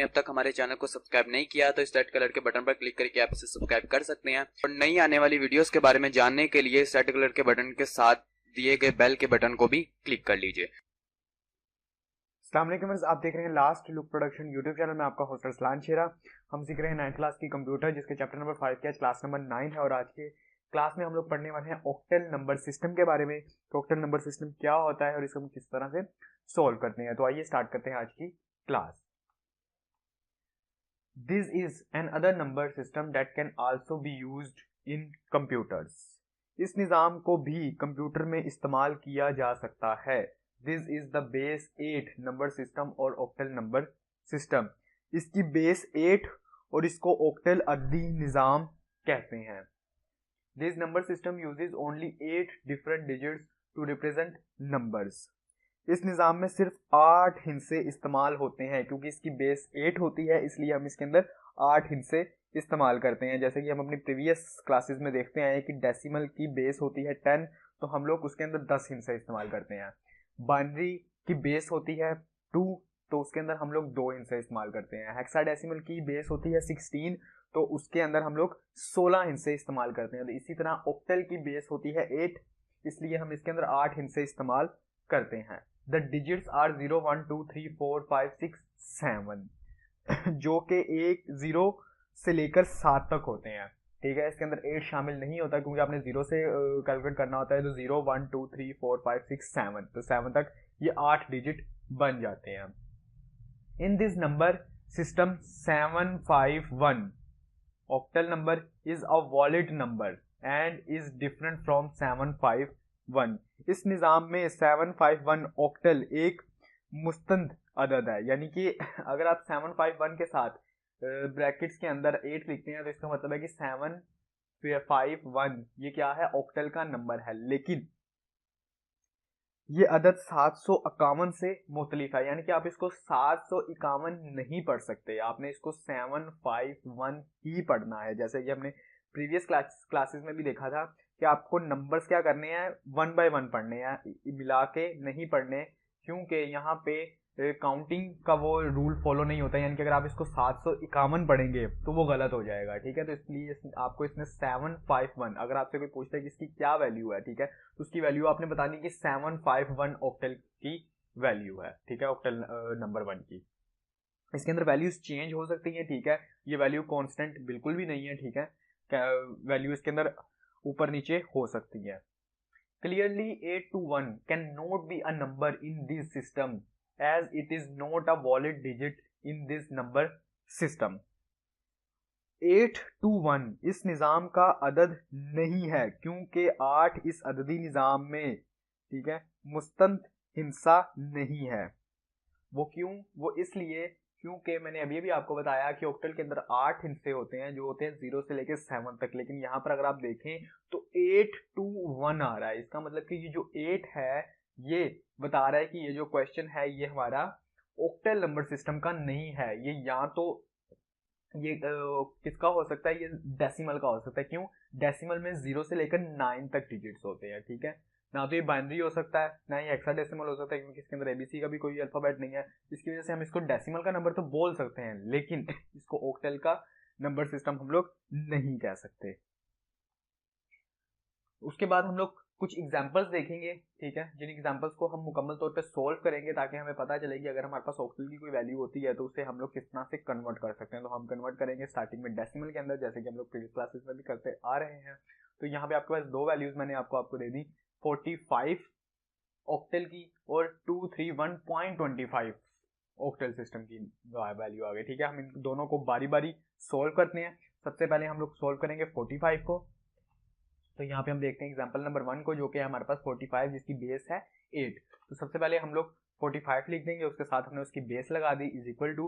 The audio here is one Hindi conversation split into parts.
आपने अब तक हमारे चैनल को सब्सक्राइब नहीं किया तो इस रेड कलर के बटन पर क्लिक करके आप इसे सब्सक्राइब कर सकते हैं और नई आने वाली वीडियोस के बारे में जानने के लिए इस रेड कलर के बटन के साथ दिए गए बेल के बटन को भी क्लिक कर लीजिए। अस्सलाम वालेकुम, आप देख रहे हैं last look production YouTube channel में। आपका होस्ट अरसलान शेरा। हम सीख रहे हैं 9th क्लास की कंप्यूटर, जिसके चैप्टर नंबर 5 के आज क्लास नंबर 9 है और आज के क्लास में हम लोग पढ़ने वाले हैं ऑक्टल नंबर सिस्टम के बारे में। तो ऑक्टल नंबर सिस्टम क्या होता है और इसको हम किस तरह से सोल्व करते हैं। तो आइए स्टार्ट करते हैं आज की class. This is an other number system that can also be used in computers. इस निज़ाम को भी कंप्यूटर में इस्तेमाल किया जा सकता है। This is the base 8 number system और ऑक्टल नंबर सिस्टम। इसकी बेस 8 और इसको ऑक्टल अददी निज़ाम कहते हैं। This number system uses only 8 different digits to represent numbers. इस निज़ाम में सिर्फ 8 हिस्से इस्तेमाल होते हैं। क्योंकि इसकी बेस 8 होती है इसलिए हम इसके अंदर 8 हिस्से इस्तेमाल करते हैं। जैसे कि हम अपनी प्रीवियस क्लासेस में देखते आए कि डेसिमल की बेस होती है 10, तो हम लोग उसके अंदर 10 हिस्से इस्तेमाल करते हैं। बाइनरी की बेस होती है 2, तो उसके अंदर हम लोग 2 हिस्से इस्तेमाल करते हैं। हेक्साडेसिमल की बेस होती है 16, तो उसके अंदर हम लोग 16 हिस्से इस्तेमाल करते हैं। तो इसी तरह ऑक्टल की बेस होती है 8, इसलिए हम इसके अंदर 8 हिस्से इस्तेमाल करते हैं। द डिजिट्स आर 0 1 2 3 4 5 6 7 जो कि 1 0 से लेकर 7 तक होते हैं। ठीक है, इसके अंदर 8 शामिल नहीं होता क्योंकि आपने 0 से कैलकुलेट करना होता है। तो 0 1 2 3 4 5 6 7, तो 7 तक ये 8 डिजिट बन जाते हैं। In this number system 751 octal number is a valid number and is different from 751। इस निज़ाम में 751 ऑक्टल एक मुस्तंद अदद है। यानी कि अगर आप 751 के साथ ब्रैकेट्स के अंदर 8 लिखते हैं तो इसका मतलब है कि 751 ये क्या है, ऑक्टल का नंबर है। लेकिन ये अदद 751 से मुख्तलिफ है। यानी कि आप इसको 751 नहीं पढ़ सकते, आपने इसको 751 ही पढ़ना है। जैसे कि हमने प्रीवियस क्लासेस में भी देखा था कि आपको नंबर्स क्या करने हैं, 1 बाय 1 पढ़ने हैं, मिला के नहीं पढ़ने। क्योंकि यहाँ पे काउंटिंग का वो रूल फॉलो नहीं होता। यानी कि अगर आप इसको 751 पढ़ेंगे तो वो गलत हो जाएगा। ठीक है, तो इसलिए आपको इसमें 751, अगर आपसे कोई पूछता है कि इसकी क्या वैल्यू है, ठीक है, तो उसकी वैल्यू आपने बतानी कि 751 ऑक्टल की वैल्यू है। ठीक है, ऑक्टल नंबर 1 की। इसके अंदर वैल्यूज चेंज हो सकती हैं। ठीक है, ये वैल्यू कांस्टेंट बिल्कुल भी नहीं है। ठीक है, वैल्यू इसके अंदर ऊपर नीचे हो सकती है। Clearly 821 cannot be a number in this system as it is not a valid digit in this number system. 821 इस निज़ाम का अदद नहीं है क्योंकि 8 इस अददी निज़ाम में, ठीक है, मुस्तंद हिस्सा नहीं है। वो क्यों? वो इसलिए क्योंकि मैंने अभी भी आपको बताया कि ऑक्टल के अंदर 8 हिस्से होते हैं जो होते हैं 0 से लेकर 7 तक। लेकिन यहाँ पर अगर आप देखें तो 821 आ रहा है। इसका मतलब कि ये जो 8 है ये बता रहा है कि ये जो क्वेश्चन है ये हमारा ऑक्टल नंबर सिस्टम का नहीं है। ये या तो ये किसका हो सकता है, ये डेसिमल का हो सकता है। क्यों? डेसिमल में 0 से लेकर 9 तक डिजिट्स होते हैं। ठीक है, ना तो ये बाइनरी हो सकता है ना ही हेक्साडेसिमल हो सकता है क्योंकि इसके अंदर एबीसी का भी कोई अल्फाबेट नहीं है। इसकी वजह से हम इसको डेसिमल का नंबर तो बोल सकते हैं लेकिन इसको ऑक्टल का नंबर सिस्टम हम लोग नहीं कह सकते। उसके बाद हम लोग कुछ एग्जांपल्स देखेंगे। ठीक है, जिन एग्जांपल्स को हम मुकम्मल तौर पे सॉल्व करेंगे ताकि हमें पता चले कि अगर हमारे पास ऑक्टल की कोई वैल्यू होती है तो उसे हम लोग किस तरह से कन्वर्ट कर सकते हैं। तो हम कन्वर्ट करेंगे स्टार्टिंग में डेसिमल के अंदर, जैसे कि हम लोग प्रीवियस क्लासेस में भी करते आ रहे हैं। तो यहाँ पे आपके पास 2 वैल्यूज मैंने आपको दे दी, 45 ऑक्टल की और 231.25 ऑक्टल सिस्टम की वैल्यू आ गई। ठीक है, हम इन दोनों को बारी बारी सोल्व करते हैं। सबसे पहले हम लोग सोल्व करेंगे 45 को। तो यहाँ पे हम देखते हैं एग्जांपल नंबर 1 को, जो कि हमारे पास 45 जिसकी बेस है 8। तो सबसे पहले हम लोग 45 लिख देंगे, उसके साथ हमने उसकी बेस लगा दी, इज इक्वल टू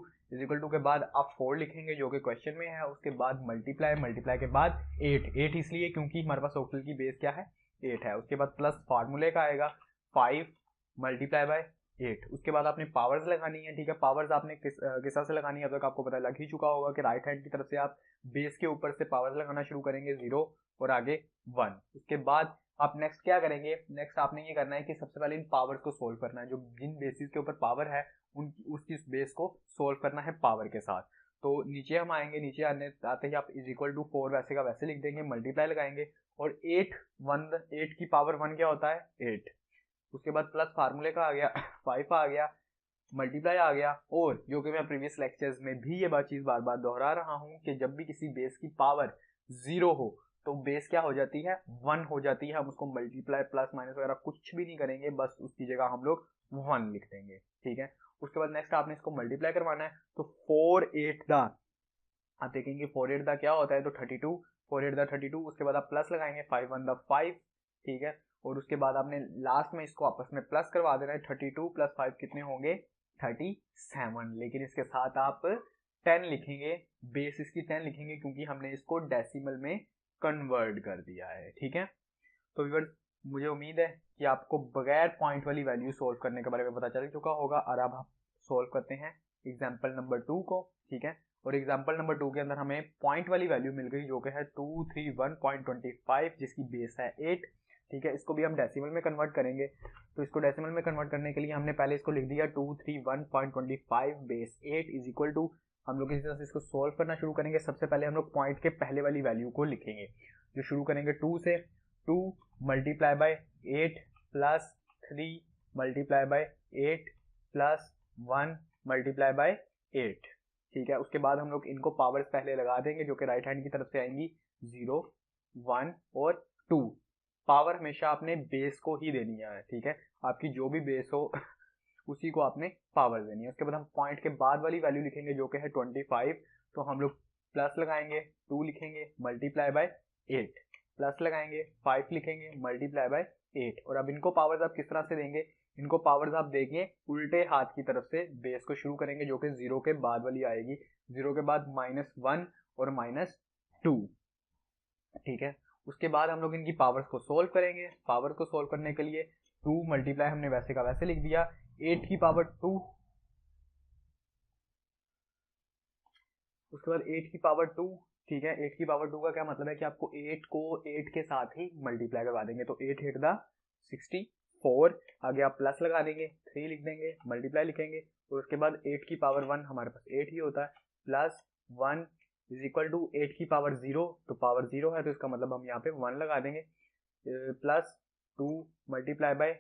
के बाद आप 4 लिखेंगे जो कि क्वेश्चन में है। उसके बाद मल्टीप्लाई के बाद 8 इसलिए क्योंकि हमारे पास ऑक्टल की बेस क्या है, 8 है। उसके बाद प्लस फार्मूले का आएगा 5 मल्टीप्लाई बाय 8। उसके बाद आपने पावर्स लगानी है। ठीक है, पावर्स आपने किस तरह से लगानी है अब तक आपको पता लग ही चुका होगा कि राइट हैंड की तरफ से आप बेस के ऊपर से पावर्स लगाना शुरू करेंगे 0 और आगे 1। उसके बाद आप नेक्स्ट क्या करेंगे, नेक्स्ट आपने ये करना है कि सबसे पहले इन पावर्स को सोल्व करना है, जो जिन बेसिस के ऊपर पावर है उसकी बेस को सोल्व करना है पावर के साथ। तो नीचे हम आएंगे, नीचे आते ही आप इज इक्वल टू 4 वैसे का वैसे लिख देंगे, मल्टीप्लाई लगाएंगे और 8 की पावर 1 क्या होता है 8, उसके बाद प्लस फार्मूले का आ गया 5 आ गया, मल्टीप्लाई आ गया, और जो कि मैं प्रीवियस लेक्चर्स में भी ये चीज बार बार दोहरा रहा हूं कि जब भी किसी बेस की पावर 0 हो तो बेस क्या हो जाती है 1 हो जाती है। हम उसको मल्टीप्लाई प्लस माइनस वगैरह कुछ भी नहीं करेंगे, बस उसकी जगह हम लोग 1 लिख देंगे, ठीक है। उसके बाद नेक्स्ट आपने इसको मल्टीप्लाई करवाना है, तो 4 8 दा, आप देखेंगे 4 8 दा क्या होता है तो 32, 4 8 दा 32, उसके बाद आप प्लस लगाएंगे 5 1 दा 5, ठीक है। और उसके बाद आपने लास्ट में इसको आपस में प्लस करवा देना है, 32 प्लस 5 कितने होंगे 37, लेकिन इसके साथ आप 10 लिखेंगे, बेस इसकी 10 लिखेंगे क्योंकि हमने इसको डेसिमल में कन्वर्ट कर दिया है, ठीक है। तो व्यूअर्स मुझे उम्मीद है कि आपको बगैर पॉइंट वाली वैल्यू सोल्व करने के बारे में पता चल चुका होगा, और अब हम सोल्व करते हैं एग्जाम्पल नंबर 2 को, ठीक है। और एग्जाम्पल नंबर 2 के अंदर हमें पॉइंट वाली वैल्यू मिल गई जो कि है 231.25 जिसकी बेस है 8, ठीक है। इसको भी हम डेसिमल में कन्वर्ट करेंगे, तो इसको डेसिमल में कन्वर्ट करने के लिए हमने पहले इसको लिख दिया 231.25 बेस 8 इज इक्वल टू, हम लोग इसी तरह से इसको सोल्व करना शुरू करेंगे। सबसे पहले हम लोग पॉइंट के पहले वाली वैल्यू को लिखेंगे, जो शुरू करेंगे 2 से, 2 multiply by 8 plus 3 multiply by 8 plus 1 multiply by 8, ठीक है। उसके बाद हम लोग इनको पावर्स पहले लगा देंगे जो कि राइट हैंड की तरफ से आएंगी 0 1 और 2। पावर हमेशा आपने बेस को ही देनी है, ठीक है, आपकी जो भी बेस हो उसी को आपने पावर देनी है। उसके बाद हम पॉइंट के बाद वाली वैल्यू लिखेंगे जो कि है 25, तो हम लोग प्लस लगाएंगे 2 लिखेंगे मल्टीप्लाई बाय 8, प्लस लगाएंगे 5 लिखेंगे मल्टीप्लाई बाय 8, और अब इनको पावर्स आप किस तरह से देंगे, इनको पावर्स आप देंगे उल्टे हाथ की तरफ से, बेस को शुरू करेंगे जो कि 0 के बाद वाली आएगी, 0 के बाद -1 और -2, ठीक है। उसके बाद हम लोग इनकी पावर्स को सोल्व करेंगे, पावर को सोल्व करने के लिए 2 मल्टीप्लाई हमने वैसे का वैसे लिख दिया, 8 की पावर 2, उसके बाद 8 की पावर 2, ठीक है। 8 की पावर 2 का क्या मतलब है कि आपको 8 को 8 के साथ ही मल्टीप्लाई करवा देंगे, तो 8 8 दा 64, आगे आप प्लस लगा देंगे 3 लिख देंगे मल्टीप्लाई लिखेंगे, और उसके बाद 8 की पावर 1 हमारे पास 8 ही होता है, प्लस 1 इज इक्वल टू 8 की पावर 0, तो पावर 0 है तो इसका मतलब हम यहाँ पे 1 लगा देंगे, प्लस 2 मल्टीप्लाई बाय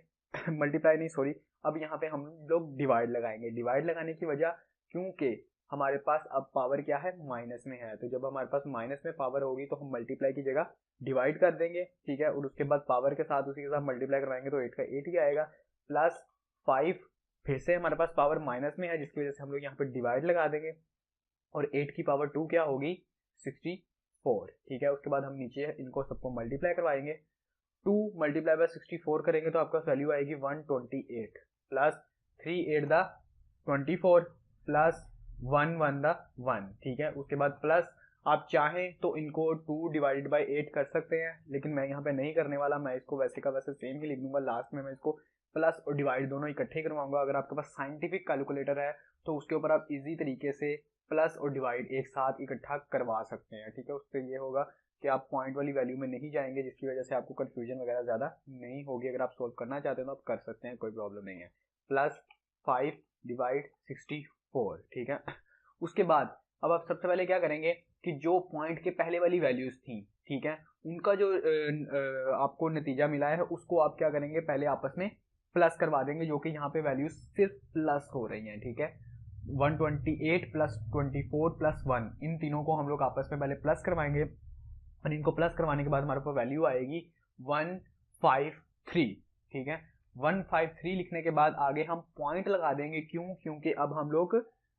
मल्टीप्लाई नहीं सॉरी, अब यहाँ पे हम लोग डिवाइड लगाएंगे। डिवाइड लगाने की वजह क्योंकि हमारे पास अब पावर क्या है माइनस में है, तो जब हमारे पास माइनस में पावर होगी तो हम मल्टीप्लाई की जगह डिवाइड कर देंगे, ठीक है। और उसके बाद पावर के साथ उसी के साथ मल्टीप्लाई करवाएंगे तो 8 का 8 ही आएगा, प्लस 5 फिर से हमारे पास पावर माइनस में है जिसकी वजह से हम लोग यहाँ पे डिवाइड लगा देंगे, और 8 की पावर 2 क्या होगी 64, ठीक है। उसके बाद हम नीचे इनको सबको मल्टीप्लाई करवाएंगे, 2 मल्टीप्लाई बाय 64 करेंगे तो आपका वैल्यू आएगी 128, प्लस 3 8 दा 24 प्लस 1 1 दा 1, ठीक है। उसके बाद प्लस आप चाहें तो इनको 2 डिवाइडेड बाय 8 कर सकते हैं, लेकिन मैं यहाँ पे नहीं करने वाला, मैं इसको वैसे का वैसे सेम ही लिख दूंगा, लास्ट में मैं इसको प्लस और डिवाइड दोनों इकट्ठे करवाऊंगा। अगर आपके पास साइंटिफिक कैलकुलेटर है तो उसके ऊपर आप इजी तरीके से प्लस और डिवाइड एक साथ इकट्ठा करवा सकते हैं, ठीक है। उससे ये होगा कि आप पॉइंट वाली वैल्यू में नहीं जाएंगे, जिसकी वजह से आपको कंफ्यूजन वगैरह ज़्यादा नहीं होगी। अगर आप सोल्व करना चाहते हैं तो आप कर सकते हैं, कोई प्रॉब्लम नहीं है। प्लस 5 डिवाइड 64, ठीक है। उसके बाद अब आप सबसे पहले क्या करेंगे कि जो पॉइंट के पहले वाली वैल्यूज थी, ठीक है, उनका जो आपको नतीजा मिला है उसको आप क्या करेंगे पहले आपस में प्लस करवा देंगे, जो कि यहाँ पे वैल्यूज सिर्फ प्लस हो रही हैं, ठीक है। 128 प्लस 24 प्लस 1, इन तीनों को हम लोग आपस में पहले प्लस करवाएंगे, और इनको प्लस करवाने के बाद हमारे पास वैल्यू आएगी 153, ठीक है। 153 लिखने के बाद आगे हम पॉइंट लगा देंगे, क्यों, क्योंकि अब हम लोग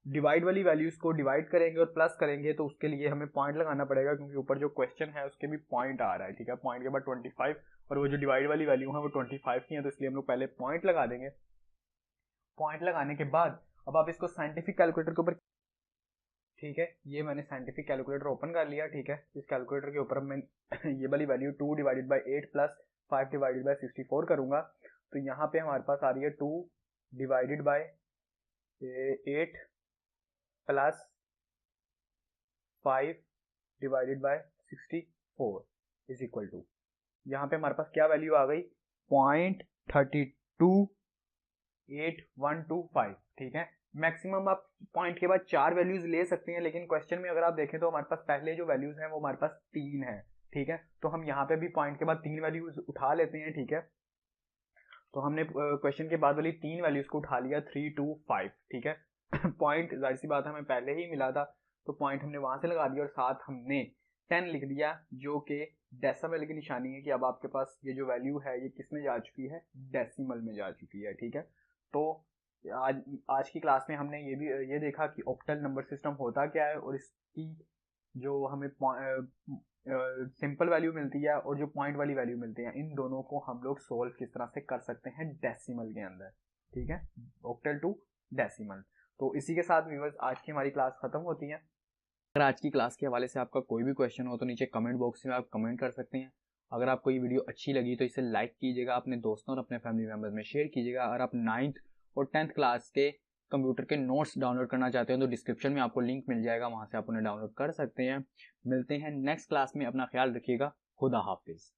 डिवाइड वाली वैल्यूज को डिवाइड करेंगे और प्लस करेंगे, तो उसके लिए हमें पॉइंट लगाना पड़ेगा, क्योंकि ऊपर जो क्वेश्चन है उसके भी पॉइंट आ रहा है, ठीक है। पॉइंट के बाद 25 और वो जो डिवाइड वाली वैल्यू है वो 25 की है, तो इसलिए हम लोग पहले पॉइंट लगा देंगे। पॉइंट लगाने के बाद अब आप इसको साइंटिफिक कैलकुलेटर के ऊपर, ठीक है, ये मैंने साइंटिफिक कैलकुलेटर ओपन कर लिया, ठीक है। इस कैलकुलेटर के ऊपर मैं ये वाली value 2 divided by 8 plus 5 divided by 64 करूंगा, तो यहाँ पे हमारे पास आ रही है 2 divided by 8 plus 5 divided by 64 is equal to, यहाँ पे हमारे पास क्या वैल्यू आ गई 0.328125, ठीक है। मैक्सिमम आप पॉइंट के बाद 4 वैल्यूज ले सकते हैं, लेकिन क्वेश्चन में अगर आप देखें तो हमारे पास पहले जो वैल्यूज हैं वो हमारे पास 3 है, ठीक है। तो हम यहाँ पे भी पॉइंट के बाद 3 वैल्यूज उठा लेते हैं, ठीक है। तो हमने क्वेश्चन के बाद वाली 3 वैल्यूज को उठा लिया 3, 2, 5, ठीक है। पॉइंट जाहिर सी बात है हमें पहले ही मिला था, तो पॉइंट हमने वहां से लगा दिया और साथ हमने 10 लिख दिया, जो कि डेसिमल की निशानी है कि अब आपके पास ये जो वैल्यू है ये किस में जा चुकी है, डेसिमल में जा चुकी है, ठीक है। तो आज की क्लास में हमने ये देखा कि ऑक्टल नंबर सिस्टम होता क्या है और इसकी जो हमें सिंपल वैल्यू मिलती है और जो पॉइंट वाली वैल्यू मिलती है, इन दोनों को हम लोग सोल्व किस तरह से कर सकते हैं डेसिमल के अंदर, ठीक है, ऑक्टल टू डेसिमल। तो इसी के साथ व्यूअर्स आज की हमारी क्लास खत्म होती है। अगर आज की क्लास के हवाले से आपका कोई भी क्वेश्चन हो तो नीचे कमेंट बॉक्स में आप कमेंट कर सकते हैं। अगर आपको ये वीडियो अच्छी लगी तो इसे लाइक कीजिएगा, अपने दोस्तों और अपने फैमिली मेम्बर्स में शेयर कीजिएगा। अगर आप 9th और 10th क्लास के कंप्यूटर के नोट्स डाउनलोड करना चाहते हैं तो डिस्क्रिप्शन में आपको लिंक मिल जाएगा, वहां से आप उन्हें डाउनलोड कर सकते हैं। मिलते हैं नेक्स्ट क्लास में, अपना ख्याल रखिएगा। खुदा हाफिज।